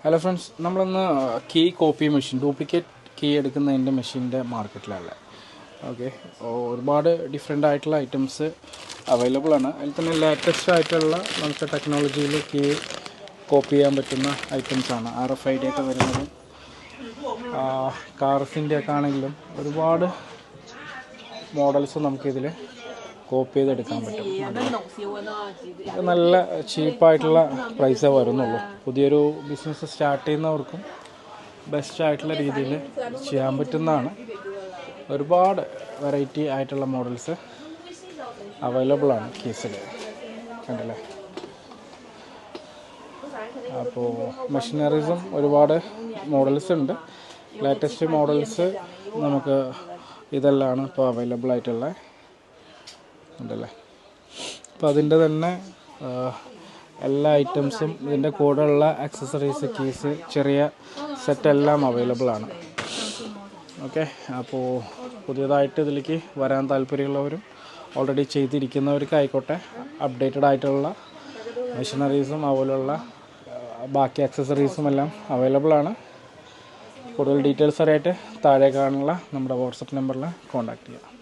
Hello friends, നമ്മളിന്ന് key copy machine duplicate key എടുക്കുന്നതിൻ്റെ മെഷീൻ്റെ മാർക്കറ്റിലാണ്. ഓക്കെ, ഒരുപാട് ഡിഫറെൻ്റ് ആയിട്ടുള്ള ഐറ്റംസ് അവൈലബിൾ ആണ്. അതിൽ തന്നെ ലേറ്റസ്റ്റ് ആയിട്ടുള്ള നമുക്ക് ടെക്നോളജിയിൽ കീ കോപ്പി ചെയ്യാൻ പറ്റുന്ന ഐറ്റംസാണ്. RFID ഒക്കെ വരുന്നതും കാർസിൻ്റെ ഒക്കെ ആണെങ്കിലും ഒരുപാട് മോഡൽസ് നമുക്കിതിൽ കോപ്പി ചെയ്തെടുക്കാൻ പറ്റും. നല്ല ചീപ്പായിട്ടുള്ള പ്രൈസേ വരുന്നുള്ളൂ. പുതിയൊരു ബിസിനസ് സ്റ്റാർട്ട് ചെയ്യുന്നവർക്കും ബെസ്റ്റ് ആയിട്ടുള്ള രീതിയിൽ ചെയ്യാൻ പറ്റുന്നതാണ്. ഒരുപാട് വെറൈറ്റി ആയിട്ടുള്ള മോഡൽസ് അവൈലബിൾ ആണ് കീസിൽ, കണ്ടല്ലേ. അപ്പോൾ മെഷീനറീസും ഒരുപാട് മോഡൽസ് ഉണ്ട്. ലേറ്റസ്റ്റ് മോഡൽസ് നമുക്ക് ഇതെല്ലാം ഇപ്പോൾ അവൈലബിൾ ആയിട്ടുള്ളത് ഉണ്ടല്ലേ. അപ്പോൾ അതിൻ്റെ തന്നെ എല്ലാ ഐറ്റംസും ഇതിൻ്റെ കൂടെയുള്ള ആക്സസറീസ്, കീസ്, ചെറിയ സെറ്റെല്ലാം അവൈലബിൾ ആണ്. ഓക്കെ, അപ്പോൾ പുതിയതായിട്ട് ഇതിലേക്ക് വരാൻ താല്പര്യമുള്ളവരും ഓൾറെഡി ചെയ്തിരിക്കുന്നവർക്ക് ആയിക്കോട്ടെ, അപ്ഡേറ്റഡ് ആയിട്ടുള്ള മെഷീനറീസും അതുപോലെയുള്ള ബാക്കി ആക്സസറീസും എല്ലാം അവൈലബിൾ ആണ്. കൂടുതൽ ഡീറ്റെയിൽസ് അറിയായിട്ട് താഴെ കാണുന്ന നമ്മുടെ വാട്സപ്പ് നമ്പറിൽ കോൺടാക്റ്റ് ചെയ്യാം.